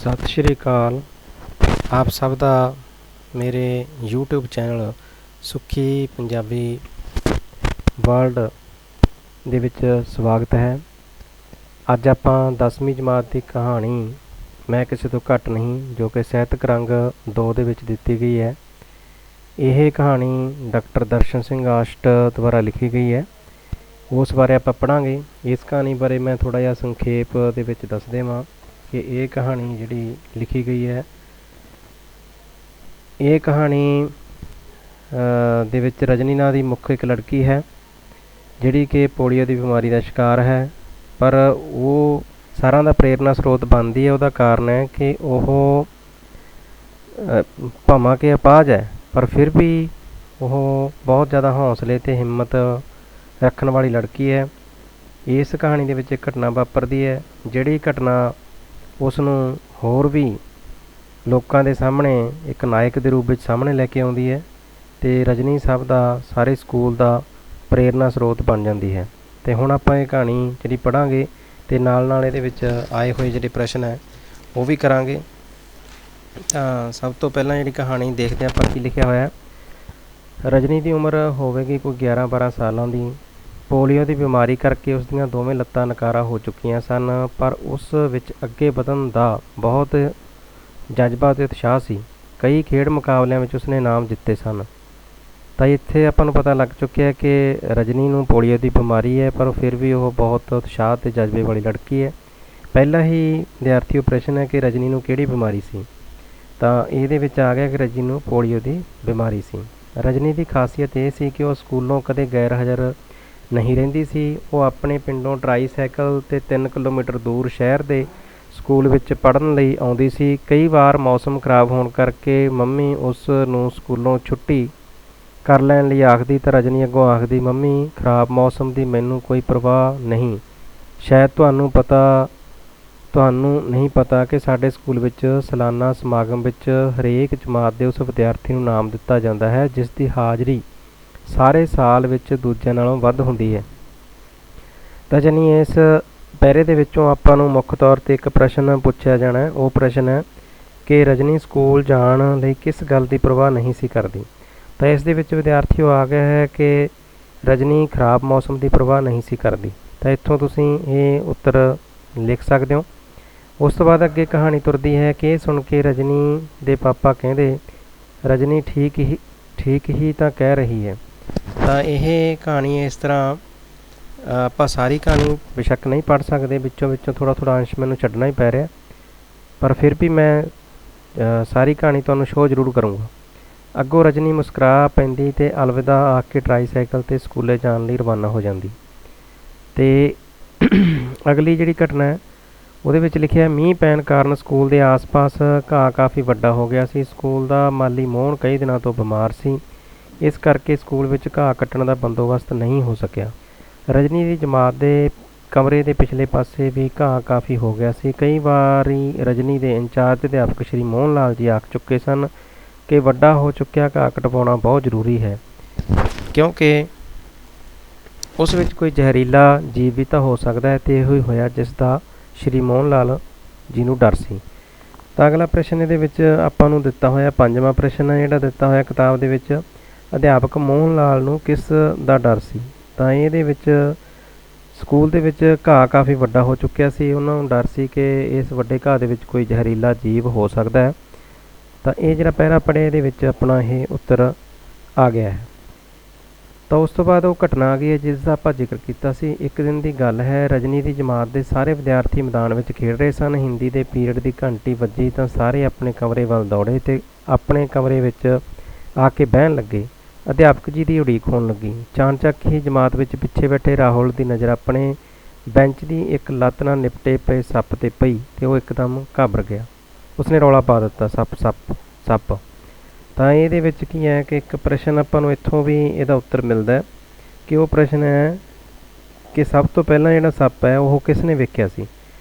ਸਤਿ ਸ਼੍ਰੀ ਅਕਾਲ। ਆਪ ਸਭ ਦਾ ਮੇਰੇ YouTube ਚੈਨਲ ਸੁੱਖੀ ਪੰਜਾਬੀ ਵਰਲਡ ਦੇ ਵਿੱਚ ਸਵਾਗਤ ਹੈ। ਅੱਜ ਆਪਾਂ 10ਵੀਂ ਜਮਾਤ ਦੀ ਕਹਾਣੀ ਮੈਂ ਕਿਸੇ ਤੋਂ ਘੱਟ ਨਹੀਂ ਜੋ ਕਿ ਸਾਹਿਤਕ ਰੰਗ 2 ਦੇ ਵਿੱਚ ਦਿੱਤੀ ਗਈ ਹੈ। ਇਹ ਕਹਾਣੀ ਡਾਕਟਰ ਦਰਸ਼ਨ ਸਿੰਘ ਆਸ਼ਟ ਦੁਆਰਾ ਲਿਖੀ ਗਈ ਹੈ। ਉਸ ਬਾਰੇ ਆਪਾਂ ਪੜ੍ਹਾਂਗੇ। ਇਸ ਕਹਾਣੀ ਬਾਰੇ ਮੈਂ ਥੋੜ੍ਹਾ ਜਿਹਾ ਸੰਖੇਪ ਦੇ ਵਿੱਚ ਦੱਸ ਦੇਵਾਂ ਕਿ ਇਹ ਕਹਾਣੀ ਜਿਹੜੀ ਲਿਖੀ ਗਈ ਹੈ, ਇਹ ਕਹਾਣੀ ਦੇ ਵਿੱਚ ਰਜਨੀ ਨਾਂ ਦੀ ਮੁੱਖ ਇੱਕ ਲੜਕੀ ਹੈ ਜਿਹੜੀ ਕਿ ਪੋਲੀਓ ਦੀ ਬਿਮਾਰੀ ਦਾ ਸ਼ਿਕਾਰ ਹੈ, ਪਰ ਉਹ ਸਾਰਿਆਂ ਦਾ ਪ੍ਰੇਰਨਾ ਸਰੋਤ ਬਣਦੀ ਹੈ। ਉਹਦਾ ਕਾਰਨ ਹੈ ਕਿ ਉਹ ਭਾਵੇਂ ਕਿ ਅਪਾਹਜ ਹੈ ਪਰ ਫਿਰ ਵੀ ਉਹ ਬਹੁਤ ਜ਼ਿਆਦਾ ਹੌਸਲੇ ਅਤੇ ਹਿੰਮਤ ਰੱਖਣ ਵਾਲੀ ਲੜਕੀ ਹੈ। ਇਸ ਕਹਾਣੀ ਦੇ ਵਿੱਚ ਇੱਕ ਘਟਨਾ ਵਾਪਰਦੀ ਹੈ ਜਿਹੜੀ ਘਟਨਾ ਉਸ ਨੂੰ ਹੋਰ ਵੀ ਲੋਕਾਂ ਦੇ ਸਾਹਮਣੇ ਇੱਕ ਨਾਇਕ ਦੇ ਰੂਪ ਵਿੱਚ ਸਾਹਮਣੇ ਲੈ ਕੇ ਆਉਂਦੀ ਹੈ ਅਤੇ ਰਜਨੀ ਸਭ ਦਾ ਸਾਰੇ ਸਕੂਲ ਦਾ ਪ੍ਰੇਰਨਾ ਸਰੋਤ ਬਣ ਜਾਂਦੀ ਹੈ। ਅਤੇ ਹੁਣ ਆਪਾਂ ਇਹ ਕਹਾਣੀ ਜਿਹੜੀ ਪੜ੍ਹਾਂਗੇ ਅਤੇ ਨਾਲ ਇਹਦੇ ਵਿੱਚ ਆਏ ਹੋਏ ਜਿਹੜੇ ਪ੍ਰਸ਼ਨ ਹੈ ਉਹ ਵੀ ਕਰਾਂਗੇ। ਤਾਂ ਸਭ ਤੋਂ ਪਹਿਲਾਂ ਜਿਹੜੀ ਕਹਾਣੀ ਦੇਖਦੇ ਆਪਾਂ ਕੀ ਲਿਖਿਆ ਹੋਇਆ। ਰਜਨੀ ਦੀ ਉਮਰ ਹੋਵੇਗੀ ਕੋਈ 11-12 ਸਾਲਾਂ ਦੀ। ਪੋਲੀਓ ਦੀ ਬਿਮਾਰੀ ਕਰਕੇ ਉਸ ਦੀਆਂ ਦੋਵੇਂ ਲੱਤਾਂ ਨਕਾਰਾ ਹੋ ਚੁੱਕੀਆਂ ਸਨ, ਪਰ ਉਸ ਵਿੱਚ ਅੱਗੇ ਵਧਣ ਦਾ ਬਹੁਤ ਜਜ਼ਬਾ ਅਤੇ ਉਤਸ਼ਾਹ ਸੀ। ਕਈ ਖੇਡ ਮੁਕਾਬਲਿਆਂ ਵਿੱਚ ਉਸਨੇ ਇਨਾਮ ਜਿੱਤੇ ਸਨ। ਤਾਂ ਇੱਥੇ ਆਪਾਂ ਨੂੰ ਪਤਾ ਲੱਗ ਚੁੱਕਿਆ ਕਿ ਰਜਨੀ ਨੂੰ ਪੋਲੀਓ ਦੀ ਬਿਮਾਰੀ ਹੈ, ਪਰ ਫਿਰ ਵੀ ਉਹ ਬਹੁਤ ਉਤਸ਼ਾਹ ਅਤੇ ਜਜ਼ਬੇ ਵਾਲੀ ਲੜਕੀ ਹੈ। ਪਹਿਲਾ ਹੀ ਵਿਦਿਆਰਥੀ ਉਹ ਪ੍ਰਸ਼ਨ ਹੈ ਕਿ ਰਜਨੀ ਨੂੰ ਕਿਹੜੀ ਬਿਮਾਰੀ ਸੀ। ਤਾਂ ਇਹਦੇ ਵਿੱਚ ਆ ਗਿਆ ਕਿ ਰਜਨੀ ਨੂੰ ਪੋਲੀਓ ਦੀ ਬਿਮਾਰੀ ਸੀ। ਰਜਨੀ ਦੀ ਖਾਸੀਅਤ ਇਹ ਸੀ ਕਿ ਉਹ ਸਕੂਲੋਂ ਕਦੇ ਗੈਰ ਹਾਜ਼ਰ ਨਹੀਂ ਰਹਿੰਦੀ ਸੀ। ਉਹ ਆਪਣੇ ਪਿੰਡੋਂ ਟਰਾਈਸਾਈਕਲ 'ਤੇ 3 ਕਿਲੋਮੀਟਰ ਦੂਰ ਸ਼ਹਿਰ ਦੇ ਸਕੂਲ ਵਿੱਚ ਪੜ੍ਹਨ ਲਈ ਆਉਂਦੀ ਸੀ। ਕਈ ਵਾਰ ਮੌਸਮ ਖਰਾਬ ਹੋਣ ਕਰਕੇ ਮੰਮੀ ਉਸ ਨੂੰ ਸਕੂਲੋਂ ਛੁੱਟੀ ਕਰ ਲੈਣ ਲਈ ਆਖਦੀ ਤਾਂ ਰਜਨੀ ਅੱਗੋਂ ਆਖਦੀ, ਮੰਮੀ ਖਰਾਬ ਮੌਸਮ ਦੀ ਮੈਨੂੰ ਕੋਈ ਪਰਵਾਹ ਨਹੀਂ। ਸ਼ਾਇਦ ਤੁਹਾਨੂੰ ਨਹੀਂ ਪਤਾ ਕਿ ਸਾਡੇ ਸਕੂਲ ਵਿੱਚ ਸਾਲਾਨਾ ਸਮਾਗਮ ਵਿੱਚ ਹਰੇਕ ਜਮਾਤ ਦੇ ਉਸ ਵਿਦਿਆਰਥੀ ਨੂੰ ਇਨਾਮ ਦਿੱਤਾ ਜਾਂਦਾ ਹੈ ਜਿਸ ਦੀ ਹਾਜ਼ਰੀ ਸਾਰੇ ਸਾਲ ਵਿੱਚ ਦੂਜਿਆਂ ਨਾਲੋਂ ਵੱਧ ਹੁੰਦੀ ਹੈ। ਤਾਂ ਜਾਨੀ ਇਸ ਪੈਰੇ ਦੇ ਵਿੱਚੋਂ ਆਪਾਂ ਨੂੰ ਮੁੱਖ ਤੌਰ 'ਤੇ ਇੱਕ ਪ੍ਰਸ਼ਨ ਪੁੱਛਿਆ ਜਾਣਾ। ਉਹ ਪ੍ਰਸ਼ਨ ਹੈ ਕਿ ਰਜਨੀ ਸਕੂਲ ਜਾਣ ਲਈ ਕਿਸ ਗੱਲ ਦੀ ਪਰਵਾਹ ਨਹੀਂ ਸੀ ਕਰਦੀ। ਤਾਂ ਇਸ ਦੇ ਵਿੱਚ ਵਿਦਿਆਰਥੀ ਆ ਗਿਆ ਹੈ ਕਿ ਰਜਨੀ ਖਰਾਬ ਮੌਸਮ ਦੀ ਪਰਵਾਹ ਨਹੀਂ ਸੀ ਕਰਦੀ। ਤਾਂ ਇੱਥੋਂ ਤੁਸੀਂ ਇਹ ਉੱਤਰ ਲਿਖ ਸਕਦੇ ਹੋ। ਉਸ ਤੋਂ ਬਾਅਦ ਅੱਗੇ ਕਹਾਣੀ ਤੁਰਦੀ ਹੈ ਕਿ ਇਹ ਸੁਣ ਕੇ ਰਜਨੀ ਦੇ ਪਾਪਾ ਕਹਿੰਦੇ, ਰਜਨੀ ਠੀਕ ਹੀ ਤਾਂ ਕਹਿ ਰਹੀ ਹੈ। ਤਾਂ ਇਹ ਕਹਾਣੀ ਇਸ ਤਰ੍ਹਾਂ ਆਪਾਂ ਸਾਰੀ ਕਹਾਣੀ ਬੇਸ਼ੱਕ ਨਹੀਂ ਪੜ੍ਹ ਸਕਦੇ, ਵਿੱਚੋਂ ਥੋੜ੍ਹਾ ਅੰਸ਼ ਮੈਨੂੰ ਛੱਡਣਾ ਹੀ ਪੈ ਰਿਹਾ, ਪਰ ਫਿਰ ਵੀ ਮੈਂ ਸਾਰੀ ਕਹਾਣੀ ਤੁਹਾਨੂੰ ਸ਼ੋਅ ਜ਼ਰੂਰ ਕਰੂੰਗਾ। ਅੱਗੋਂ ਰਜਨੀ ਮੁਸਕਰਾ ਪੈਂਦੀ ਅਤੇ ਅਲਵਿਦਾ ਆਖ ਕੇ ਟਰਾਈਸਾਈਕਲ 'ਤੇ ਸਕੂਲੇ ਜਾਣ ਲਈ ਰਵਾਨਾ ਹੋ ਜਾਂਦੀ। ਅਤੇ ਅਗਲੀ ਜਿਹੜੀ ਘਟਨਾ ਹੈ ਉਹਦੇ ਵਿੱਚ ਲਿਖਿਆ, ਮੀਂਹ ਪੈਣ ਕਾਰਨ ਸਕੂਲ ਦੇ ਆਸ-ਪਾਸ ਘਾਹ ਕਾਫੀ ਵੱਡਾ ਹੋ ਗਿਆ ਸੀ। ਸਕੂਲ ਦਾ ਮਾਲੀ ਮੋਹਨ ਕਈ ਦਿਨਾਂ ਤੋਂ ਬਿਮਾਰ ਸੀ, ਇਸ ਕਰਕੇ ਸਕੂਲ ਵਿੱਚ ਘਾਹ ਕੱਟਣ ਦਾ ਬੰਦੋਬਸਤ ਨਹੀਂ ਹੋ ਸਕਿਆ। ਰਜਨੀ ਦੀ ਜਮਾਤ ਦੇ ਕਮਰੇ ਦੇ ਪਿਛਲੇ ਪਾਸੇ ਵੀ ਘਾਹ ਕਾਫੀ ਹੋ ਗਿਆ ਸੀ। ਕਈ ਵਾਰੀ ਰਜਨੀ ਦੇ ਇੰਚਾਰਜ ਅਧਿਆਪਕ ਸ਼੍ਰੀ ਮੋਹਨ ਲਾਲ ਜੀ ਆਖ ਚੁੱਕੇ ਸਨ ਕਿ ਵੱਡਾ ਹੋ ਚੁੱਕਿਆ ਘਾਹ ਕਟਵਾਉਣਾ ਬਹੁਤ ਜ਼ਰੂਰੀ ਹੈ, ਕਿਉਂਕਿ ਉਸ ਵਿੱਚ ਕੋਈ ਜ਼ਹਿਰੀਲਾ ਜੀਵ ਵੀ ਤਾਂ ਹੋ ਸਕਦਾ ਹੈ। ਅਤੇ ਇਹੋ ਹੀ ਹੋਇਆ ਜਿਸ ਦਾ ਸ਼੍ਰੀ ਮੋਹਨ ਲਾਲ ਜੀ ਨੂੰ ਡਰ ਸੀ। ਤਾਂ ਅਗਲਾ ਪ੍ਰਸ਼ਨ ਇਹਦੇ ਵਿੱਚ ਆਪਾਂ ਨੂੰ ਦਿੱਤਾ ਹੋਇਆ 5ਵਾਂ ਪ੍ਰਸ਼ਨ ਹੈ ਜਿਹੜਾ ਦਿੱਤਾ ਹੋਇਆ ਕਿਤਾਬ ਦੇ ਵਿੱਚ, ਅਧਿਆਪਕ ਮੋਹਨ ਲਾਲ ਨੂੰ ਕਿਸ ਦਾ ਡਰ ਸੀ। ਤਾਂ ਇਹਦੇ ਵਿੱਚ ਸਕੂਲ ਦੇ ਵਿੱਚ ਘਾਹ ਕਾਫੀ ਵੱਡਾ ਹੋ ਚੁੱਕਿਆ ਸੀ, ਉਹਨਾਂ ਨੂੰ ਡਰ ਸੀ ਕਿ ਇਸ ਵੱਡੇ ਘਾਹ ਦੇ ਵਿੱਚ ਕੋਈ ਜ਼ਹਿਰੀਲਾ ਜੀਵ ਹੋ ਸਕਦਾ ਹੈ। ਤਾਂ ਇਹ ਜਿਹੜਾ ਪਹਿਰਾ ਪੜ੍ਹਿਆ ਇਹਦੇ ਵਿੱਚ ਆਪਣਾ ਇਹ ਉੱਤਰ ਆ ਗਿਆ ਹੈ। ਤਾਂ ਉਸ ਤੋਂ ਬਾਅਦ ਉਹ ਘਟਨਾ ਆ ਗਈ ਹੈ ਜਿਸ ਦਾ ਆਪਾਂ ਜ਼ਿਕਰ ਕੀਤਾ ਸੀ। ਇੱਕ ਦਿਨ ਦੀ ਗੱਲ ਹੈ, ਰਜਨੀ ਦੀ ਜਮਾਤ ਦੇ ਸਾਰੇ ਵਿਦਿਆਰਥੀ ਮੈਦਾਨ ਵਿੱਚ ਖੇਡ ਰਹੇ ਸਨ। ਹਿੰਦੀ ਦੇ ਪੀਰੀਅਡ ਦੀ ਘੰਟੀ ਵੱਜੀ ਤਾਂ ਸਾਰੇ ਆਪਣੇ ਕਮਰੇ ਵੱਲ ਦੌੜੇ ਅਤੇ ਆਪਣੇ ਕਮਰੇ ਵਿੱਚ ਆ ਕੇ ਬਹਿਣ ਲੱਗੇ। ਅਧਿਆਪਕ ਜੀ ਦੀ ਉਡੀਕ ਹੋਣ ਲੱਗੀ। ਚਾਣਚੱਕ ਹੀ ਜਮਾਤ ਵਿੱਚ ਪਿੱਛੇ ਬੈਠੇ ਰਾਹੁਲ ਦੀ ਨਜ਼ਰ ਆਪਣੇ ਬੈਂਚ ਦੀ ਇੱਕ ਲੱਤ ਨਾਲ ਨਿਪਟੇ ਪਏ ਸੱਪ 'ਤੇ ਪਈ ਅਤੇ ਉਹ ਇੱਕਦਮ ਘਾਬਰ ਗਿਆ। ਉਸਨੇ ਰੌਲਾ ਪਾ ਦਿੱਤਾ, ਸੱਪ। ਤਾਂ ਇਹਦੇ ਵਿੱਚ ਕੀ ਹੈ ਕਿ ਇੱਕ ਪ੍ਰਸ਼ਨ ਆਪਾਂ ਨੂੰ ਇੱਥੋਂ ਵੀ ਇਹਦਾ ਉੱਤਰ ਮਿਲਦਾ ਕਿ ਉਹ ਪ੍ਰਸ਼ਨ ਹੈ ਕਿ ਸਭ ਤੋਂ ਪਹਿਲਾਂ ਜਿਹੜਾ ਸੱਪ ਹੈ ਉਹ ਕਿਸ ਨੇ ਵੇਖਿਆ ਸੀ।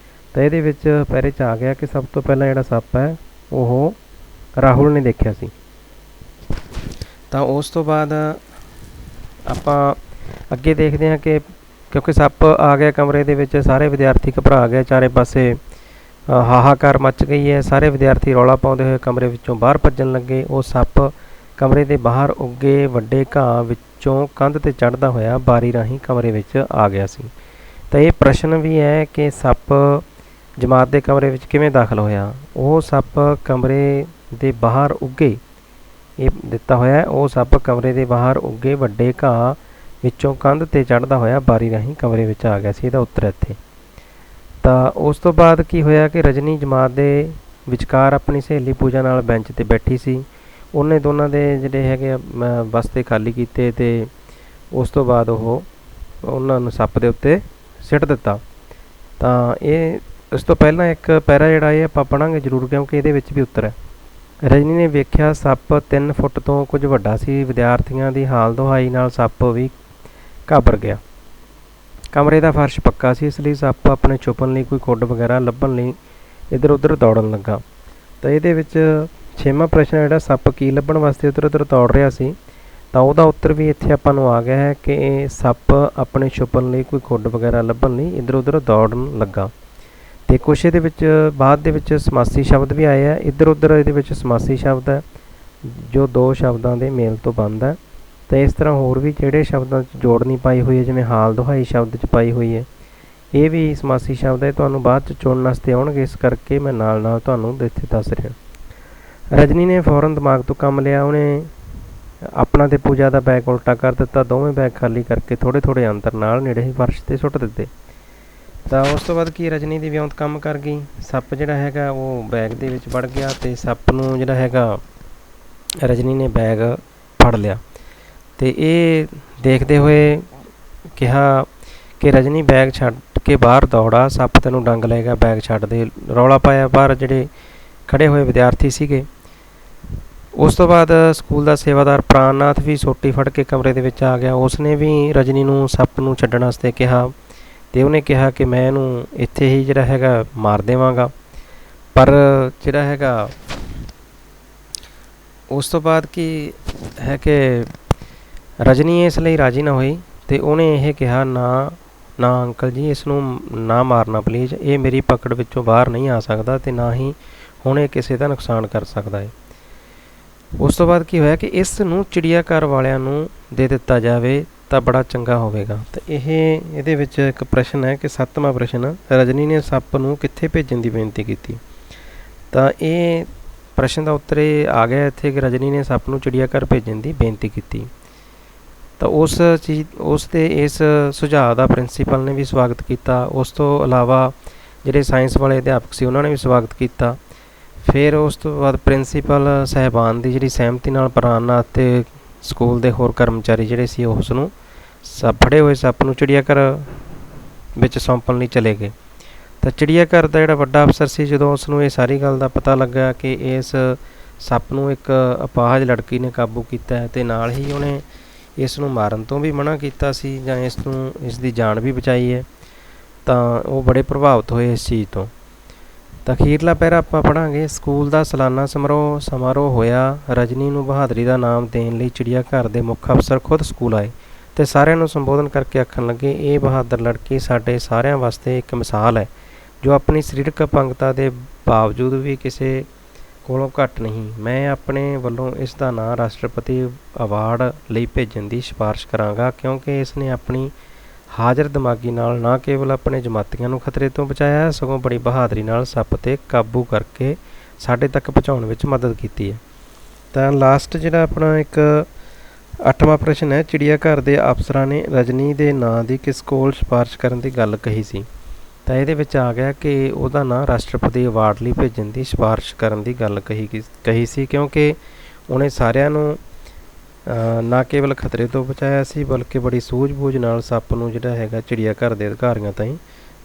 ਤਾਂ ਇਹਦੇ ਵਿੱਚ ਪਹਿਰੇ 'ਚ ਆ ਗਿਆ ਕਿ ਸਭ ਤੋਂ ਪਹਿਲਾਂ ਜਿਹੜਾ ਸੱਪ ਹੈ ਉਹ ਰਾਹੁਲ ਨੇ ਦੇਖਿਆ ਸੀ। ਤਾਂ ਉਸ ਤੋਂ ਬਾਅਦ ਆਪਾਂ ਅੱਗੇ ਦੇਖਦੇ ਹਾਂ ਕਿ ਕਿਉਂਕਿ ਸੱਪ ਆ ਗਿਆ ਕਮਰੇ ਦੇ ਵਿੱਚ, ਸਾਰੇ ਵਿਦਿਆਰਥੀ ਘਬਰਾ ਗਏ, ਚਾਰੇ ਪਾਸੇ ਹਾਹਾਕਾਰ ਮੱਚ ਗਈ ਹੈ। ਸਾਰੇ ਵਿਦਿਆਰਥੀ ਰੌਲਾ ਪਾਉਂਦੇ ਹੋਏ ਕਮਰੇ ਵਿੱਚੋਂ ਬਾਹਰ ਭੱਜਣ ਲੱਗੇ। ਉਹ ਸੱਪ ਕਮਰੇ ਦੇ ਬਾਹਰ ਉੱਗੇ ਵੱਡੇ ਘਾਹ ਵਿੱਚੋਂ ਕੰਧ 'ਤੇ ਚੜ੍ਹਦਾ ਹੋਇਆ ਬਾਰੀ ਰਾਹੀਂ ਕਮਰੇ ਵਿੱਚ ਆ ਗਿਆ ਸੀ। ਤਾਂ ਇਹ ਪ੍ਰਸ਼ਨ ਵੀ ਹੈ ਕਿ ਸੱਪ ਜਮਾਤ ਦੇ ਕਮਰੇ ਵਿੱਚ ਕਿਵੇਂ ਦਾਖਲ ਹੋਇਆ। ਉਹ ਸੱਪ ਕਮਰੇ ਦੇ ਬਾਹਰ ਉੱਗੇ, ਇਹ ਦਿੱਤਾ ਹੋਇਆ, ਉਹ ਸੱਪ ਕਮਰੇ ਦੇ ਬਾਹਰ ਉੱਗੇ ਵੱਡੇ ਘਾਹ ਵਿੱਚੋਂ ਕੰਧ 'ਤੇ ਚੜ੍ਹਦਾ ਹੋਇਆ ਬਾਰੀ ਰਾਹੀਂ ਕਮਰੇ ਵਿੱਚ ਆ ਗਿਆ ਸੀ। ਇਹਦਾ ਉੱਤਰ ਇੱਥੇ। ਤਾਂ ਉਸ ਤੋਂ ਬਾਅਦ ਕੀ ਹੋਇਆ ਕਿ ਰਜਨੀ ਜਮਾਤ ਦੇ ਵਿਚਕਾਰ ਆਪਣੀ ਸਹੇਲੀ ਪੂਜਾ ਨਾਲ ਬੈਂਚ 'ਤੇ ਬੈਠੀ ਸੀ। ਉਹਨੇ ਦੋਨਾਂ ਦੇ ਜਿਹੜੇ ਹੈਗੇ ਬਸਤੇ ਖਾਲੀ ਕੀਤੇ ਅਤੇ ਉਸ ਤੋਂ ਬਾਅਦ ਉਹ ਉਹਨਾਂ ਨੂੰ ਸੱਪ ਦੇ ਉੱਤੇ ਸਿੱਟ ਦਿੱਤਾ। ਤਾਂ ਇਹ ਇਸ ਤੋਂ ਪਹਿਲਾਂ ਇੱਕ ਪੈਰਾ ਜਿਹੜਾ ਇਹ ਆਪਾਂ ਪੜ੍ਹਾਂਗੇ ਜ਼ਰੂਰ, ਕਿਉਂਕਿ ਇਹਦੇ ਵਿੱਚ ਵੀ ਉੱਤਰ ਹੈ। ਰਜਨੀ ਨੇ ਵੇਖਿਆ ਸੱਪ 3 ਫੁੱਟ ਤੋਂ ਕੁਝ ਵੱਡਾ ਸੀ। ਵਿਦਿਆਰਥੀਆਂ ਦੀ ਹਾਲ ਦੁਹਾਈ ਨਾਲ ਸੱਪ ਵੀ ਘਾਬਰ ਗਿਆ। ਕਮਰੇ ਦਾ ਫਰਸ਼ ਪੱਕਾ ਸੀ, ਇਸ ਲਈ ਸੱਪ ਆਪਣੇ ਛੁਪਣ ਲਈ ਕੋਈ ਖੁੱਡ ਵਗੈਰਾ ਲੱਭਣ ਲਈ ਇੱਧਰ ਉੱਧਰ ਦੌੜਨ ਲੱਗਾ। ਤਾਂ ਇਹਦੇ ਵਿੱਚ 6ਵਾਂ ਪ੍ਰਸ਼ਨ ਜਿਹੜਾ ਸੱਪ ਕੀ ਲੱਭਣ ਵਾਸਤੇ ਇੱਧਰ ਉੱਧਰ ਦੌੜ ਰਿਹਾ ਸੀ, ਤਾਂ ਉਹਦਾ ਉੱਤਰ ਵੀ ਇੱਥੇ ਆਪਾਂ ਨੂੰ ਆ ਗਿਆ ਹੈ ਕਿ ਇਹ ਸੱਪ ਆਪਣੇ ਛੁਪਣ ਲਈ ਕੋਈ ਖੁੱਡ ਵਗੈਰਾ ਲੱਭਣ ਲਈ ਇੱਧਰ ਉੱਧਰ ਦੌੜਨ ਲੱਗਾ। ਅਤੇ ਕੁਛ ਇਹਦੇ ਵਿੱਚ ਬਾਅਦ ਦੇ ਵਿੱਚ ਸਮਾਸੀ ਸ਼ਬਦ ਵੀ ਆਏ ਆ। ਇੱਧਰ ਉੱਧਰ ਇਹਦੇ ਵਿੱਚ ਸਮਾਸੀ ਸ਼ਬਦ ਹੈ ਜੋ 2 ਸ਼ਬਦਾਂ ਦੇ ਮੇਲ ਤੋਂ ਬਣਦਾ। ਤਾਂ ਇਸ ਤਰ੍ਹਾਂ ਹੋਰ ਵੀ ਜਿਹੜੇ ਸ਼ਬਦਾਂ 'ਚ ਜੋੜਨੀ ਪਾਈ ਹੋਈ ਹੈ, ਜਿਵੇਂ ਹਾਲ ਦੁਹਾਈ ਸ਼ਬਦ 'ਚ ਪਾਈ ਹੋਈ ਹੈ, ਇਹ ਵੀ ਸਮਾਸੀ ਸ਼ਬਦ ਹੈ। ਤੁਹਾਨੂੰ ਬਾਅਦ 'ਚ ਚੁਣਨ ਵਾਸਤੇ ਆਉਣਗੇ, ਇਸ ਕਰਕੇ ਮੈਂ ਨਾਲ ਨਾਲ ਤੁਹਾਨੂੰ ਇੱਥੇ ਦੱਸ ਰਿਹਾ। ਰਜਨੀ ਨੇ ਫੌਰਨ ਦਿਮਾਗ ਤੋਂ ਕੰਮ ਲਿਆ। ਉਹਨੇ ਆਪਣਾ ਅਤੇ ਪੂਜਾ ਦਾ ਬੈਗ ਉਲਟਾ ਕਰ ਦਿੱਤਾ। ਦੋਵੇਂ ਬੈਗ ਖਾਲੀ ਕਰਕੇ ਥੋੜ੍ਹੇ ਥੋੜ੍ਹੇ ਅੰਤਰ ਨਾਲ ਨੇੜੇ ਹੀ ਫਰਸ਼ 'ਤੇ ਸੁੱਟ ਦਿੱਤੇ। ਤਾਂ ਉਸ ਤੋਂ ਬਾਅਦ ਕੀ ਰਜਨੀ ਦੀ ਵਿਉਂਤ ਕੰਮ ਕਰ ਗਈ। ਸੱਪ ਜਿਹੜਾ ਹੈਗਾ ਉਹ ਬੈਗ ਦੇ ਵਿੱਚ ਵੜ ਗਿਆ ਅਤੇ ਸੱਪ ਨੂੰ ਜਿਹੜਾ ਹੈਗਾ ਰਜਨੀ ਨੇ ਬੈਗ ਫੜ ਲਿਆ। ਅਤੇ ਇਹ ਦੇਖਦੇ ਹੋਏ ਕਿਹਾ ਕਿ ਰਜਨੀ ਬੈਗ ਛੱਡ ਕੇ ਬਾਹਰ ਦੌੜਾ, ਸੱਪ ਤੈਨੂੰ ਡੰਗ ਲਏਗਾ, ਬੈਗ ਛੱਡ ਦੇ। ਰੌਲਾ ਪਾਇਆ ਬਾਹਰ ਜਿਹੜੇ ਖੜ੍ਹੇ ਹੋਏ ਵਿਦਿਆਰਥੀ ਸੀਗੇ। ਉਸ ਤੋਂ ਬਾਅਦ ਸਕੂਲ ਦਾ ਸੇਵਾਦਾਰ ਪ੍ਰਾਣਨਾਥ ਵੀ ਸੋਟੀ ਫੜ ਕੇ ਕਮਰੇ ਦੇ ਵਿੱਚ ਆ ਗਿਆ। ਉਸਨੇ ਵੀ ਰਜਨੀ ਨੂੰ ਸੱਪ ਨੂੰ ਛੱਡਣ ਵਾਸਤੇ ਕਿਹਾ ਅਤੇ ਉਹਨੇ ਕਿਹਾ ਕਿ ਮੈਂ ਇਹਨੂੰ ਇੱਥੇ ਹੀ ਜਿਹੜਾ ਹੈਗਾ ਮਾਰ ਦੇਵਾਂਗਾ। ਪਰ ਜਿਹੜਾ ਹੈਗਾ ਉਸ ਤੋਂ ਬਾਅਦ ਕੀ ਹੈ ਕਿ ਰਜਨੀ ਇਸ ਲਈ ਰਾਜ਼ੀ ਨਾ ਹੋਈ ਅਤੇ ਉਹਨੇ ਇਹ ਕਿਹਾ ਨਾ ਅੰਕਲ ਜੀ, ਇਸ ਨੂੰ ਨਾ ਮਾਰਨਾ ਪਲੀਜ਼, ਇਹ ਮੇਰੀ ਪਕੜ ਵਿੱਚੋਂ ਬਾਹਰ ਨਹੀਂ ਆ ਸਕਦਾ ਅਤੇ ਨਾ ਹੀ ਹੁਣ ਇਹ ਕਿਸੇ ਦਾ ਨੁਕਸਾਨ ਕਰ ਸਕਦਾ ਹੈ। ਉਸ ਤੋਂ ਬਾਅਦ ਕੀ ਹੋਇਆ ਕਿ ਇਸ ਨੂੰ ਚਿੜੀਆ ਘਰ ਵਾਲਿਆਂ ਨੂੰ ਦੇ ਦਿੱਤਾ ਜਾਵੇ ਤਾਂ ਬੜਾ ਚੰਗਾ ਹੋਵੇਗਾ। ਤਾਂ ਇਹਦੇ ਵਿੱਚ ਇੱਕ ਪ੍ਰਸ਼ਨ ਹੈ ਕਿ 7ਵਾਂ ਪ੍ਰਸ਼ਨ, ਰਜਨੀ ਨੇ ਸੱਪ ਨੂੰ ਕਿੱਥੇ ਭੇਜਣ ਦੀ ਬੇਨਤੀ ਕੀਤੀ। ਤਾਂ ਇਹ ਪ੍ਰਸ਼ਨ ਦਾ ਉੱਤਰ ਇਹ ਆ ਗਿਆ ਇੱਥੇ ਕਿ ਰਜਨੀ ਨੇ ਸੱਪ ਨੂੰ ਚਿੜੀਆ ਘਰ ਭੇਜਣ ਦੀ ਬੇਨਤੀ ਕੀਤੀ। ਤਾਂ ਉਸ ਦੇ ਇਸ ਸੁਝਾਅ ਦਾ ਪ੍ਰਿੰਸੀਪਲ ਨੇ ਵੀ ਸਵਾਗਤ ਕੀਤਾ। ਉਸ ਤੋਂ ਇਲਾਵਾ ਜਿਹੜੇ ਸਾਇੰਸ ਵਾਲੇ ਅਧਿਆਪਕ ਸੀ ਉਹਨਾਂ ਨੇ ਵੀ ਸਵਾਗਤ ਕੀਤਾ। ਫਿਰ ਉਸ ਤੋਂ ਬਾਅਦ ਪ੍ਰਿੰਸੀਪਲ ਸਾਹਿਬਾਨ ਦੀ ਜਿਹੜੀ ਸਹਿਮਤੀ ਨਾਲ ਪ੍ਰਾਣਨਾਥ ਅਤੇ ਸਕੂਲ ਦੇ ਹੋਰ ਕਰਮਚਾਰੀ ਜਿਹੜੇ ਸੀ ਉਸ ਨੂੰ ਫੜੇ ਹੋਏ ਸੱਪ ਨੂੰ ਚਿੜੀਆ ਘਰ ਵਿੱਚ ਸੌਂਪਣ ਲਈ ਚਲੇ ਗਏ। ਤਾਂ ਚਿੜੀਆ ਘਰ ਦਾ ਜਿਹੜਾ ਵੱਡਾ ਅਫਸਰ ਸੀ, ਜਦੋਂ ਉਸ ਨੂੰ ਇਹ ਸਾਰੀ ਗੱਲ ਦਾ ਪਤਾ ਲੱਗਾ ਕਿ ਇਸ ਸੱਪ ਨੂੰ ਇੱਕ ਅਪਾਹਜ ਲੜਕੀ ਨੇ ਕਾਬੂ ਕੀਤਾ ਹੈ ਅਤੇ ਨਾਲ ਹੀ ਉਹਨੇ ਇਸ ਨੂੰ ਮਾਰਨ ਤੋਂ ਵੀ ਮਨ੍ਹਾ ਕੀਤਾ ਸੀ ਜਾਂ ਇਸ ਦੀ ਜਾਨ ਵੀ ਬਚਾਈ ਹੈ, ਤਾਂ ਉਹ ਬੜੇ ਪ੍ਰਭਾਵਿਤ ਹੋਏ ਇਸ ਚੀਜ਼ ਤੋਂ। ਤਾਂ ਅਖੀਰਲਾ ਪਹਿਰਾ ਆਪਾਂ ਪੜ੍ਹਾਂਗੇ। ਸਕੂਲ ਦਾ ਸਾਲਾਨਾ ਸਮਾਰੋਹ ਹੋਇਆ। ਰਜਨੀ ਨੂੰ ਬਹਾਦਰੀ ਦਾ ਨਾਮ ਦੇਣ ਲਈ ਚਿੜੀਆ ਘਰ ਦੇ ਮੁੱਖ ਅਫਸਰ ਖੁਦ ਸਕੂਲ ਆਏ ਅਤੇ ਸਾਰਿਆਂ ਨੂੰ ਸੰਬੋਧਨ ਕਰਕੇ ਆਖਣ ਲੱਗੇ, ਇਹ ਬਹਾਦਰ ਲੜਕੀ ਸਾਡੇ ਸਾਰਿਆਂ ਵਾਸਤੇ ਇੱਕ ਮਿਸਾਲ ਹੈ ਜੋ ਆਪਣੀ ਸਰੀਰਕ ਅਪੰਗਤਾ ਦੇ ਬਾਵਜੂਦ ਵੀ ਕਿਸੇ ਕੋਲੋਂ ਘੱਟ ਨਹੀਂ। ਮੈਂ ਆਪਣੇ ਵੱਲੋਂ ਇਸ ਦਾ ਨਾਂ ਰਾਸ਼ਟਰਪਤੀ ਅਵਾਰਡ ਲਈ ਭੇਜਣ ਦੀ ਸਿਫਾਰਿਸ਼ ਕਰਾਂਗਾ, ਕਿਉਂਕਿ ਇਸ ਨੇ ਆਪਣੀ ਹਾਜ਼ਰ ਦਿਮਾਗੀ ਨਾਲ ਨਾ ਕੇਵਲ ਆਪਣੇ ਜਮਾਤੀਆਂ ਨੂੰ ਖਤਰੇ ਤੋਂ ਬਚਾਇਆ, ਸਗੋਂ ਬੜੀ ਬਹਾਦਰੀ ਨਾਲ ਸੱਪ 'ਤੇ ਕਾਬੂ ਕਰਕੇ ਸਾਡੇ ਤੱਕ ਪਹੁੰਚਾਉਣ ਵਿੱਚ ਮਦਦ ਕੀਤੀ ਹੈ। ਤਾਂ ਲਾਸਟ ਜਿਹੜਾ ਆਪਣਾ ਇੱਕ 8ਵਾਂ ਪ੍ਰਸ਼ਨ ਹੈ, ਚਿੜੀਆ ਘਰ ਦੇ ਅਫਸਰਾਂ ਨੇ ਰਜਨੀ ਦੇ ਨਾਂ ਦੀ ਕਿਸ ਕੋਲ ਸਿਫਾਰਿਸ਼ ਕਰਨ ਦੀ ਗੱਲ ਕਹੀ ਸੀ। ਤਾਂ ਇਹਦੇ ਵਿੱਚ ਆ ਗਿਆ ਕਿ ਉਹਦਾ ਨਾਂ ਰਾਸ਼ਟਰਪਤੀ ਅਵਾਰਡ ਲਈ ਭੇਜਣ ਦੀ ਸਿਫਾਰਿਸ਼ ਕਰਨ ਦੀ ਗੱਲ ਕਹੀ ਸੀ, ਕਿਉਂਕਿ ਉਹਨੇ ਸਾਰਿਆਂ ਨੂੰ ਨਾ ਕੇਵਲ ਖਤਰੇ ਤੋਂ ਬਚਾਇਆ ਸੀ ਬਲਕਿ ਬੜੀ ਸੂਝ-ਬੂਝ ਨਾਲ ਸੱਪ ਨੂੰ ਜਿਹੜਾ ਹੈਗਾ ਚਿੜੀਆ ਘਰ ਦੇ ਅਧਿਕਾਰੀਆਂ ਤਾਈਂ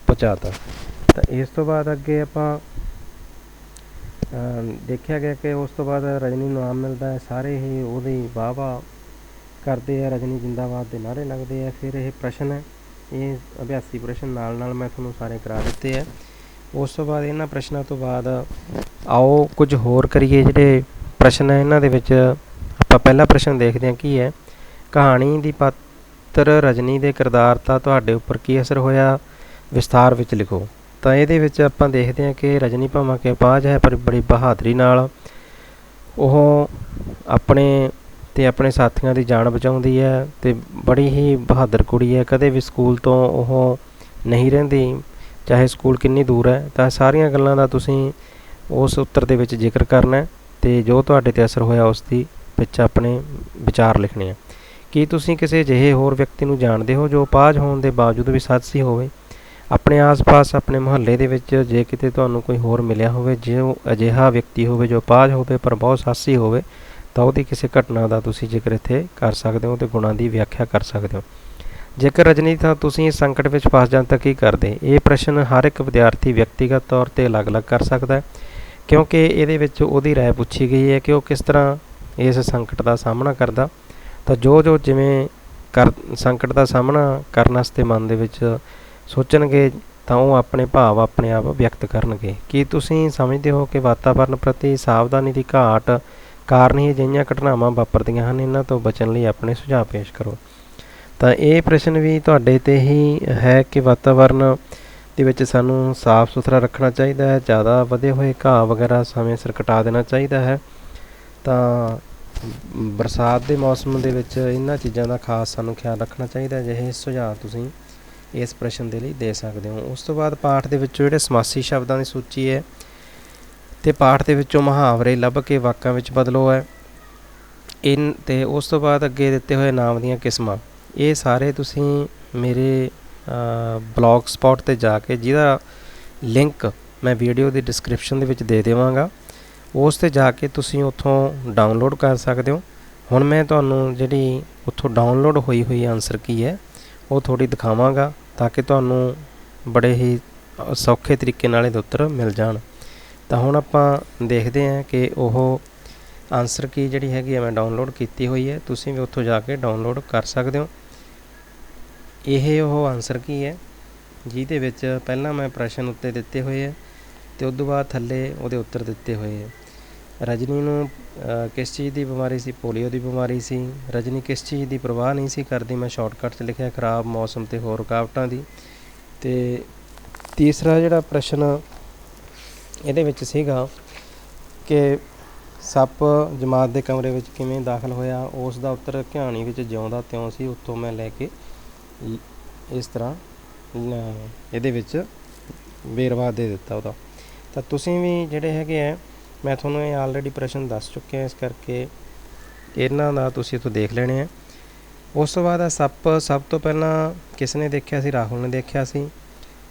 ਪਹੁੰਚਾਤਾ। ਤਾਂ ਇਸ ਤੋਂ ਬਾਅਦ ਅੱਗੇ ਆਪਾਂ ਦੇਖਿਆ ਗਿਆ ਕਿ ਉਸ ਤੋਂ ਬਾਅਦ ਰਜਨੀ ਨੂੰ ਨਾਮ ਮਿਲਦਾ ਹੈ। ਸਾਰੇ ਹੀ ਉਹਦੀ ਵਾਹ ਕਰਦੇ ਆ, ਰਜਨੀ ਜਿੰਦਾਬਾਦ ਦੇ ਨਾਅਰੇ ਲੱਗਦੇ ਆ। ਫਿਰ ਇਹ ਪ੍ਰਸ਼ਨ ਹੈ, ਇਹ ਅਭਿਆਸੀ ਪ੍ਰਸ਼ਨ ਨਾਲ ਮੈਂ ਤੁਹਾਨੂੰ ਸਾਰੇ ਕਰਾ ਦਿੱਤੇ ਹੈ। ਉਸ ਤੋਂ ਬਾਅਦ ਇਹਨਾਂ ਪ੍ਰਸ਼ਨਾਂ ਤੋਂ ਬਾਅਦ ਆਓ ਕੁਝ ਹੋਰ ਕਰੀਏ। ਜਿਹੜੇ ਪ੍ਰਸ਼ਨ ਹੈ ਇਹਨਾਂ ਦੇ ਵਿੱਚ ਆਪਾਂ ਪਹਿਲਾ ਪ੍ਰਸ਼ਨ ਦੇਖਦੇ ਹਾਂ ਕੀ ਹੈ। ਕਹਾਣੀ ਦੀ ਪਾਤਰ ਰਜਨੀ ਦੇ ਕਿਰਦਾਰ ਦਾ ਤੁਹਾਡੇ ਉੱਪਰ ਕੀ ਅਸਰ ਹੋਇਆ, ਵਿਸਥਾਰ ਵਿੱਚ ਲਿਖੋ। ਤਾਂ ਇਹਦੇ ਵਿੱਚ ਆਪਾਂ ਦੇਖਦੇ ਹਾਂ ਕਿ ਰਜਨੀ ਭਾਵਾਂ ਕਿ ਅਪਾਹਜ ਹੈ, ਪਰ ਬੜੀ ਬਹਾਦਰੀ ਨਾਲ ਉਹ ਆਪਣੇ ਅਤੇ ਆਪਣੇ ਸਾਥੀਆਂ ਦੀ ਜਾਨ ਬਚਾਉਂਦੀ ਹੈ ਅਤੇ ਬੜੀ ਹੀ ਬਹਾਦਰ ਕੁੜੀ ਹੈ। ਕਦੇ ਵੀ ਸਕੂਲ ਤੋਂ ਉਹ ਨਹੀਂ ਰਹਿੰਦੀ, ਚਾਹੇ ਸਕੂਲ ਕਿੰਨੀ ਦੂਰ ਹੈ। ਤਾਂ ਸਾਰੀਆਂ ਗੱਲਾਂ ਦਾ ਤੁਸੀਂ ਉਸ ਉੱਤਰ ਦੇ ਵਿੱਚ ਜ਼ਿਕਰ ਕਰਨਾ ਅਤੇ ਜੋ ਤੁਹਾਡੇ 'ਤੇ ਅਸਰ ਹੋਇਆ ਉਸ ਦੀ ਵਿੱਚ ਆਪਣੇ ਵਿਚਾਰ ਲਿਖਣੇ ਆ। ਕੀ ਤੁਸੀਂ ਕਿਸੇ ਅਜਿਹੇ ਹੋਰ ਵਿਅਕਤੀ ਨੂੰ ਜਾਣਦੇ ਹੋ ਜੋ ਅਪਾਹਜ ਹੋਣ ਦੇ ਬਾਵਜੂਦ ਵੀ ਸਾਹਸੀ ਹੋਵੇ? ਆਪਣੇ ਆਸ-ਪਾਸ, ਆਪਣੇ ਮੁਹੱਲੇ ਦੇ ਵਿੱਚ ਜੇ ਕਿਤੇ ਤੁਹਾਨੂੰ ਕੋਈ ਹੋਰ ਮਿਲਿਆ ਹੋਵੇ ਜੋ ਅਜਿਹਾ ਵਿਅਕਤੀ ਹੋਵੇ ਜੋ ਅਪਾਹਜ ਹੋਵੇ ਪਰ ਬਹੁਤ ਸਾਹਸੀ ਹੋਵੇ, ਤਾਂ ਉਹਦੀ ਕਿਸੇ ਘਟਨਾ ਦਾ ਤੁਸੀਂ ਜ਼ਿਕਰ ਇੱਥੇ ਕਰ ਸਕਦੇ ਹੋ ਅਤੇ ਗੁਣਾਂ ਦੀ ਵਿਆਖਿਆ ਕਰ ਸਕਦੇ ਹੋ। ਜੇਕਰ ਰਜਨੀ ਤਾਂ ਤੁਸੀਂ ਇਸ ਸੰਕਟ ਵਿੱਚ ਫਸ ਜਾਣ ਤਾਂ ਕੀ ਕਰਦੇ? ਇਹ ਪ੍ਰਸ਼ਨ ਹਰ ਇੱਕ ਵਿਦਿਆਰਥੀ ਵਿਅਕਤੀਗਤ ਤੌਰ 'ਤੇ ਅਲੱਗ-ਅਲੱਗ ਕਰ ਸਕਦਾ ਹੈ, ਕਿਉਂਕਿ ਇਹਦੇ ਵਿੱਚ ਉਹਦੀ ਰਾਏ ਪੁੱਛੀ ਗਈ ਹੈ ਕਿ ਉਹ ਕਿਸ ਤਰ੍ਹਾਂ ਇਸ ਸੰਕਟ ਦਾ ਸਾਹਮਣਾ ਕਰਦਾ। ਤਾਂ ਜੋ ਜਿਵੇਂ ਸੰਕਟ ਦਾ ਸਾਹਮਣਾ ਕਰਨ ਵਾਸਤੇ ਮਨ ਦੇ ਵਿੱਚ ਸੋਚਣਗੇ ਤਾਂ ਉਹ ਆਪਣੇ ਭਾਵ ਆਪਣੇ ਆਪ ਵਿਅਕਤ ਕਰਨਗੇ। ਕੀ ਤੁਸੀਂ ਸਮਝਦੇ ਹੋ ਕਿ ਵਾਤਾਵਰਨ ਪ੍ਰਤੀ ਸਾਵਧਾਨੀ ਦੀ ਘਾਟ ਕਾਰਨ ਹੀ ਅਜਿਹੀਆਂ ਘਟਨਾਵਾਂ ਵਾਪਰਦੀਆਂ ਹਨ? ਇਹਨਾਂ ਤੋਂ ਬਚਣ ਲਈ ਆਪਣੇ ਸੁਝਾਅ ਪੇਸ਼ ਕਰੋ। ਤਾਂ ਇਹ ਪ੍ਰਸ਼ਨ ਵੀ ਤੁਹਾਡੇ 'ਤੇ ਹੀ ਹੈ ਕਿ ਵਾਤਾਵਰਨ ਦੇ ਵਿੱਚ ਸਾਨੂੰ ਸਾਫ਼ ਸੁਥਰਾ ਰੱਖਣਾ ਚਾਹੀਦਾ ਹੈ, ਜ਼ਿਆਦਾ ਵਧੇ ਹੋਏ ਘਾਹ ਵਗੈਰਾ ਸਮੇਂ ਸਿਰ ਕਟਾ ਦੇਣਾ ਚਾਹੀਦਾ ਹੈ। ਤਾਂ ਬਰਸਾਤ ਦੇ ਮੌਸਮ ਦੇ ਵਿੱਚ ਇਹਨਾਂ ਚੀਜ਼ਾਂ ਦਾ ਖਾਸ ਸਾਨੂੰ ਖਿਆਲ ਰੱਖਣਾ ਚਾਹੀਦਾ। ਅਜਿਹੇ ਸੁਝਾਅ ਤੁਸੀਂ ਇਸ ਪ੍ਰਸ਼ਨ ਦੇ ਲਈ ਦੇ ਸਕਦੇ ਹੋ। ਉਸ ਤੋਂ ਬਾਅਦ ਪਾਠ ਦੇ ਵਿੱਚੋਂ ਜਿਹੜੇ ਸਮਾਸੀ ਸ਼ਬਦਾਂ ਦੀ ਸੂਚੀ ਹੈ ਅਤੇ ਪਾਠ ਦੇ ਵਿੱਚੋਂ ਮੁਹਾਵਰੇ ਲੱਭ ਕੇ ਵਾਕਾਂ ਵਿੱਚ ਬਦਲੋ ਹੈ। ਅਤੇ ਉਸ ਤੋਂ ਬਾਅਦ ਅੱਗੇ ਦਿੱਤੇ ਹੋਏ ਨਾਮ ਦੀਆਂ ਕਿਸਮਾਂ, ਇਹ ਸਾਰੇ ਤੁਸੀਂ ਮੇਰੇ ਬਲੌਗ ਸਪੌਟ 'ਤੇ ਜਾ ਕੇ, ਜਿਹਦਾ ਲਿੰਕ ਮੈਂ ਵੀਡੀਓ ਦੀ ਡਿਸਕ੍ਰਿਪਸ਼ਨ ਦੇ ਵਿੱਚ ਦੇ ਦੇਵਾਂਗਾ, ਉਸ 'ਤੇ ਜਾ ਕੇ ਤੁਸੀਂ ਉੱਥੋਂ ਡਾਊਨਲੋਡ ਕਰ ਸਕਦੇ ਹੋ। ਹੁਣ ਮੈਂ ਤੁਹਾਨੂੰ ਜਿਹੜੀ ਉੱਥੋਂ ਡਾਊਨਲੋਡ ਹੋਈ ਆਨਸਰ ਕੀ ਹੈ ਉਹ ਥੋੜ੍ਹੀ ਦਿਖਾਵਾਂਗਾ ਤਾਂ ਕਿ ਤੁਹਾਨੂੰ ਬੜੇ ਹੀ ਸੌਖੇ ਤਰੀਕੇ ਨਾਲ ਇਹਦੇ ਉੱਤਰ ਮਿਲ ਜਾਣ। ਤਾਂ ਹੁਣ ਆਪਾਂ ਦੇਖਦੇ ਹਾਂ ਕਿ ਉਹ ਆਨਸਰ ਕੀ ਜਿਹੜੀ ਹੈਗੀ ਹੈ ਮੈਂ ਡਾਊਨਲੋਡ ਕੀਤੀ ਹੋਈ ਹੈ, ਤੁਸੀਂ ਵੀ ਉੱਥੋਂ ਜਾ ਕੇ ਡਾਊਨਲੋਡ ਕਰ ਸਕਦੇ ਹੋ। ਇਹ ਉਹ ਆਨਸਰ ਕੀ ਹੈ ਜਿਹਦੇ ਵਿੱਚ ਪਹਿਲਾਂ ਮੈਂ ਪ੍ਰਸ਼ਨ ਉੱਤੇ ਦਿੱਤੇ ਹੋਏ ਹੈ ਅਤੇ ਉਸ ਤੋਂ ਬਾਅਦ ਥੱਲੇ ਉਹਦੇ ਉੱਤਰ ਦਿੱਤੇ ਹੋਏ ਹੈ। ਰਜਨੀ ਨੂੰ ਕਿਸ ਚੀਜ਼ ਦੀ ਬਿਮਾਰੀ ਸੀ? ਪੋਲੀਓ ਦੀ ਬਿਮਾਰੀ ਸੀ। ਰਜਨੀ ਕਿਸ ਚੀਜ਼ ਦੀ ਪਰਵਾਹ ਨਹੀਂ ਸੀ ਕਰਦੀ? ਮੈਂ ਸ਼ਾਰਟਕਟ 'ਚ ਲਿਖਿਆ ਖਰਾਬ ਮੌਸਮ ਅਤੇ ਹੋਰ ਰੁਕਾਵਟਾਂ ਦੀ। ਅਤੇ ਤੀਸਰਾ ਜਿਹੜਾ ਪ੍ਰਸ਼ਨ ਇਹਦੇ ਵਿੱਚ ਸੀਗਾ ਕਿ ਸੱਪ ਜਮਾਤ ਦੇ ਕਮਰੇ ਵਿੱਚ ਕਿਵੇਂ ਦਾਖਲ ਹੋਇਆ, ਉਸ ਦਾ ਉੱਤਰ ਕਹਾਣੀ ਵਿੱਚ ਜਿਉਂਦਾ ਤਿਉਂ ਸੀ। ਉੱਥੋਂ ਮੈਂ ਲੈ ਕੇ ਇਸ ਤਰ੍ਹਾਂ ਇਹਦੇ ਵਿੱਚ ਵੇਰਵਾ ਦੇ ਦਿੱਤਾ ਉਹਦਾ। ਤਾਂ ਤੁਸੀਂ ਵੀ ਜਿਹੜੇ ਹੈਗੇ ਹੈ, ਮੈਂ ਤੁਹਾਨੂੰ ਇਹ ਆਲਰੇਡੀ ਪ੍ਰਸ਼ਨ ਦੱਸ ਚੁੱਕਿਆ, ਇਸ ਕਰਕੇ ਇਹਨਾਂ ਦਾ ਤੁਸੀਂ ਇੱਥੋਂ ਦੇਖ ਲੈਣੇ ਆ। ਉਸ ਤੋਂ ਬਾਅਦ ਸੱਪ ਸਭ ਤੋਂ ਪਹਿਲਾਂ ਕਿਸ ਨੇ ਦੇਖਿਆ ਸੀ? ਰਾਹੁਲ ਨੇ ਦੇਖਿਆ ਸੀ।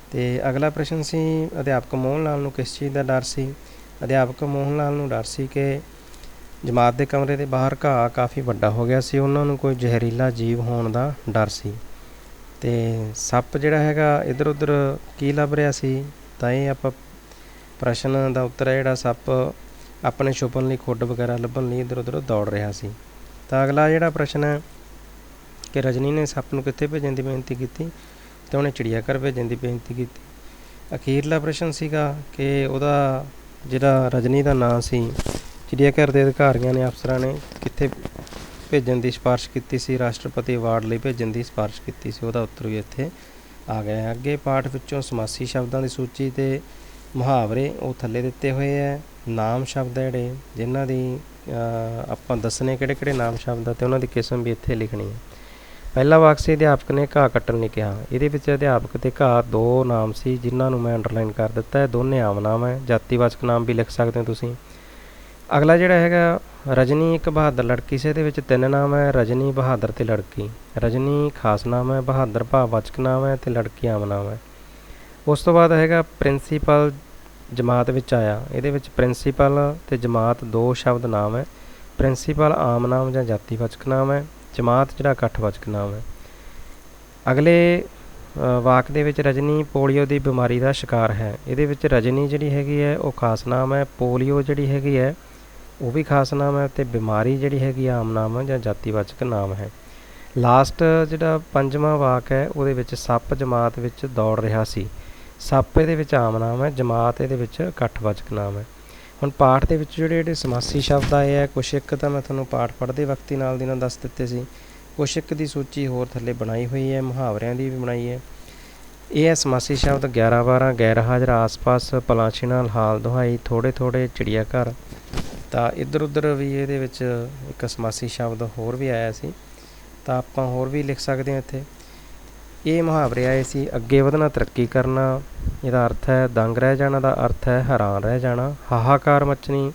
ਅਤੇ ਅਗਲਾ ਪ੍ਰਸ਼ਨ ਸੀ ਅਧਿਆਪਕ ਮੋਹਨ ਲਾਲ ਨੂੰ ਕਿਸ ਚੀਜ਼ ਦਾ ਡਰ ਸੀ? ਅਧਿਆਪਕ ਮੋਹਨ ਲਾਲ ਨੂੰ ਡਰ ਸੀ ਕਿ ਜਮਾਤ ਦੇ ਕਮਰੇ ਦੇ ਬਾਹਰ ਘਾਹ ਕਾਫੀ ਵੱਡਾ ਹੋ ਗਿਆ ਸੀ, ਉਹਨਾਂ ਨੂੰ ਕੋਈ ਜ਼ਹਿਰੀਲਾ ਜੀਵ ਹੋਣ ਦਾ ਡਰ ਸੀ। ਅਤੇ ਸੱਪ ਜਿਹੜਾ ਹੈਗਾ ਇੱਧਰ ਉੱਧਰ ਕੀ ਲੱਭ ਰਿਹਾ ਸੀ? ਤਾਂ ਇਹ ਆਪਾਂ ਪ੍ਰਸ਼ਨ ਦਾ ਉੱਤਰ ਹੈ ਜਿਹੜਾ ਸੱਪ ਆਪਣੇ ਛੁਪਣ ਲਈ ਖੁੱਡ ਵਗੈਰਾ ਲੱਭਣ ਲਈ ਇੱਧਰ ਉੱਧਰ ਦੌੜ ਰਿਹਾ ਸੀ। ਤਾਂ ਅਗਲਾ ਜਿਹੜਾ ਪ੍ਰਸ਼ਨ ਹੈ ਕਿ ਰਜਨੀ ਨੇ ਸੱਪ ਨੂੰ ਕਿੱਥੇ ਭੇਜਣ ਦੀ ਬੇਨਤੀ ਕੀਤੀ? ਅਤੇ ਉਹਨੇ ਚਿੜੀਆ ਘਰ ਭੇਜਣ ਦੀ ਬੇਨਤੀ ਕੀਤੀ। ਅਖੀਰਲਾ ਪ੍ਰਸ਼ਨ ਸੀਗਾ ਕਿ ਉਹਦਾ ਜਿਹੜਾ ਰਜਨੀ ਦਾ ਨਾਂ ਸੀ, ਚਿੜੀਆ ਘਰ ਦੇ ਅਧਿਕਾਰੀਆਂ ਨੇ, ਅਫਸਰਾਂ ਨੇ ਕਿੱਥੇ ਭੇਜਣ ਦੀ ਸਿਫਾਰਿਸ਼ ਕੀਤੀ ਸੀ? ਰਾਸ਼ਟਰਪਤੀ ਅਵਾਰਡ ਲਈ ਭੇਜਣ ਦੀ ਸਿਫਾਰਿਸ਼ ਕੀਤੀ ਸੀ। ਉਹਦਾ ਉੱਤਰ ਵੀ ਇੱਥੇ ਆ ਗਿਆ ਹੈ। ਅੱਗੇ ਪਾਠ ਵਿੱਚੋਂ ਸਮਾਸੀ ਸ਼ਬਦਾਂ ਦੀ ਸੂਚੀ ਅਤੇ ਮੁਹਾਵਰੇ ਉਹ ਥੱਲੇ ਦਿੱਤੇ ਹੋਏ ਹੈ। ਨਾਮ ਸ਼ਬਦ ਹੈ ਜਿਹੜੇ ਜਿਨ੍ਹਾਂ ਦੀ ਆਪਾਂ ਦੱਸਣੇ ਕਿਹੜੇ ਨਾਮ ਸ਼ਬਦ ਆ ਅਤੇ ਉਹਨਾਂ ਦੀ ਕਿਸਮ ਵੀ ਇੱਥੇ ਲਿਖਣੀ ਹੈ। ਪਹਿਲਾ ਵਾਕ ਸੀ ਅਧਿਆਪਕ ਨੇ ਘਾਹ ਕੱਟਣ ਲਈ ਕਿਹਾ। ਇਹਦੇ ਵਿੱਚ ਅਧਿਆਪਕ ਅਤੇ ਘਾਹ ਦੋ ਨਾਮ ਸੀ ਜਿਨ੍ਹਾਂ ਨੂੰ ਮੈਂ ਅੰਡਰਲਾਈਨ ਕਰ ਦਿੱਤਾ ਹੈ। ਦੋਨੇ ਆਮ ਨਾਮ ਹੈ, ਜਾਤੀਵਾਚਕ ਨਾਮ ਵੀ ਲਿਖ ਸਕਦੇ ਹੋ ਤੁਸੀਂ। ਅਗਲਾ ਜਿਹੜਾ ਹੈਗਾ ਰਜਨੀ ਇੱਕ ਬਹਾਦਰ ਲੜਕੀ ਸੀ, ਇਹਦੇ ਵਿੱਚ ਤਿੰਨ ਨਾਮ ਹੈ, ਰਜਨੀ, ਬਹਾਦਰ ਅਤੇ ਲੜਕੀ। ਰਜਨੀ ਖਾਸ ਨਾਮ ਹੈ, ਬਹਾਦਰ ਭਾਵਵਾਚਕ ਨਾਮ ਹੈ ਅਤੇ ਲੜਕੀ ਆਮ ਨਾਮ ਹੈ। ਉਸ ਤੋਂ ਬਾਅਦ ਹੈਗਾ ਪ੍ਰਿੰਸੀਪਲ ਜਮਾਤ ਵਿੱਚ ਆਇਆ। ਇਹਦੇ ਵਿੱਚ ਪ੍ਰਿੰਸੀਪਲ ਅਤੇ ਜਮਾਤ ਦੋ ਸ਼ਬਦ ਨਾਮ ਹੈ। ਪ੍ਰਿੰਸੀਪਲ ਆਮ ਨਾਮ ਜਾਂ ਜਾਤੀਵਾਚਕ ਨਾਮ ਹੈ, ਜਮਾਤ ਜਿਹੜਾ ਇਕੱਠਵਾਚਕ ਨਾਮ ਹੈ। ਅਗਲੇ ਵਾਕ ਦੇ ਵਿੱਚ ਰਜਨੀ ਪੋਲੀਓ ਦੀ ਬਿਮਾਰੀ ਦਾ ਸ਼ਿਕਾਰ ਹੈ। ਇਹਦੇ ਵਿੱਚ ਰਜਨੀ ਜਿਹੜੀ ਹੈਗੀ ਹੈ ਉਹ ਖਾਸ ਨਾਮ ਹੈ, ਪੋਲੀਓ ਜਿਹੜੀ ਹੈਗੀ ਹੈ ਉਹ ਵੀ ਖਾਸ ਨਾਮ ਹੈ ਅਤੇ ਬਿਮਾਰੀ ਜਿਹੜੀ ਹੈਗੀ ਆਮ ਨਾਮ ਹੈ ਜਾਂ ਜਾਤੀਵਾਚਕ ਨਾਮ ਹੈ। ਲਾਸਟ ਜਿਹੜਾ ਪੰਜਵਾਂ ਵਾਕ ਹੈ ਉਹਦੇ ਵਿੱਚ ਸੱਪ ਜਮਾਤ ਵਿੱਚ ਦੌੜ ਰਿਹਾ ਸੀ। ਸੱਪ ਇਹਦੇ ਵਿੱਚ ਆਮ ਨਾਮ ਹੈ, ਜਮਾਤ ਇਹਦੇ ਵਿੱਚ ਇਕੱਠਵਾਚਕ ਨਾਮ ਹੈ। ਹੁਣ ਪਾਠ ਦੇ ਵਿੱਚ ਜਿਹੜੇ ਸਮਾਸੀ ਸ਼ਬਦ ਆਏ ਹੈ, ਕੁਛ ਇੱਕ ਤਾਂ ਮੈਂ ਤੁਹਾਨੂੰ ਪਾਠ ਪੜ੍ਹਦੇ ਵਕਤ ਹੀ ਨਾਲ ਦੀ ਨਾਲ ਦੱਸ ਦਿੱਤੇ ਸੀ, ਕੁਛ ਇੱਕ ਦੀ ਸੂਚੀ ਹੋਰ ਥੱਲੇ ਬਣਾਈ ਹੋਈ ਹੈ, ਮੁਹਾਵਰਿਆਂ ਦੀ ਵੀ ਬਣਾਈ ਹੈ। ਇਹ ਹੈ ਸਮਾਸੀ ਸ਼ਬਦ 11 12 ਗੈਰ ਹਾਜ਼ਰ, ਆਸ-ਪਾਸ, ਪਲਾਸ਼ੀ ਨਾਲ, ਹਾਲ ਦੁਹਾਈ, ਥੋੜ੍ਹੇ ਥੋੜ੍ਹੇ, ਚਿੜੀਆ ਘਰ। ਤਾਂ ਇੱਧਰ ਉੱਧਰ ਵੀ ਇਹਦੇ ਵਿੱਚ ਇੱਕ ਸਮਾਸੀ ਸ਼ਬਦ ਹੋਰ ਵੀ ਆਇਆ ਸੀ, ਤਾਂ ਆਪਾਂ ਹੋਰ ਵੀ ਲਿਖ ਸਕਦੇ ਹਾਂ ਇੱਥੇ। ਇਹ ਮੁਹਾਵਰੇ ਆਏ ਸੀ। ਅੱਗੇ ਵਧਣਾ, ਤਰੱਕੀ ਕਰਨਾ, ਇਹਦਾ ਅਰਥ ਹੈ ਦੰਗ ਰਹਿ ਜਾਣਾ ਦਾ ਅਰਥ ਹੈ ਹੈਰਾਨ ਰਹਿ ਜਾਣਾ। ਹਾਹਾਕਾਰ ਮਚਣੀ,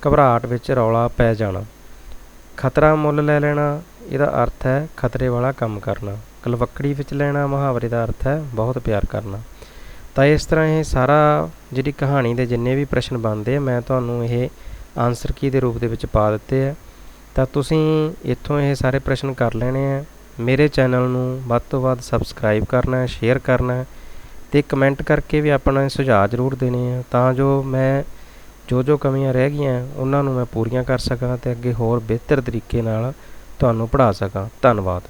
ਘਬਰਾਹਟ ਵਿੱਚ ਰੌਲਾ ਪੈ ਜਾਣਾ। ਖਤਰਾ ਮੁੱਲ ਲੈ ਲੈਣਾ, ਇਹਦਾ ਅਰਥ ਹੈ ਖਤਰੇ ਵਾਲਾ ਕੰਮ ਕਰਨਾ। ਗਲਵੱਕੜੀ ਵਿੱਚ ਲੈਣਾ ਮੁਹਾਵਰੇ ਦਾ ਅਰਥ ਹੈ ਬਹੁਤ ਪਿਆਰ ਕਰਨਾ। ਤਾਂ ਇਸ ਤਰ੍ਹਾਂ ਇਹ ਸਾਰਾ ਜਿਹੜੀ ਕਹਾਣੀ ਦੇ ਜਿੰਨੇ ਵੀ ਪ੍ਰਸ਼ਨ ਬਣਦੇ ਆ, ਮੈਂ ਤੁਹਾਨੂੰ ਇਹ ਆਨਸਰ ਕੀ ਦੇ ਰੂਪ ਦੇ ਵਿੱਚ ਪਾ ਦਿੱਤੇ ਹੈ। ਤਾਂ ਤੁਸੀਂ ਇੱਥੋਂ ਇਹ ਸਾਰੇ ਪ੍ਰਸ਼ਨ ਕਰ ਲੈਣੇ ਆ। ਮੇਰੇ ਚੈਨਲ ਨੂੰ ਵੱਧ ਤੋਂ ਵੱਧ ਸਬਸਕ੍ਰਾਈਬ ਕਰਨਾ ਹੈ, ਸ਼ੇਅਰ ਕਰਨਾ ਹੈ ਅਤੇ ਕਮੈਂਟ ਕਰਕੇ ਵੀ ਆਪਣਾ ਸੁਝਾਅ ਜ਼ਰੂਰ ਦੇਣੇ ਆ, ਤਾਂ ਜੋ ਮੈਂ ਜੋ ਕਮੀਆਂ ਰਹਿ ਗਈਆਂ ਉਹਨਾਂ ਨੂੰ ਮੈਂ ਪੂਰੀਆਂ ਕਰ ਸਕਾਂ ਅਤੇ ਅੱਗੇ ਹੋਰ ਬਿਹਤਰ ਤਰੀਕੇ ਨਾਲ ਤੁਹਾਨੂੰ ਪੜ੍ਹਾ ਸਕਾਂ। ਧੰਨਵਾਦ।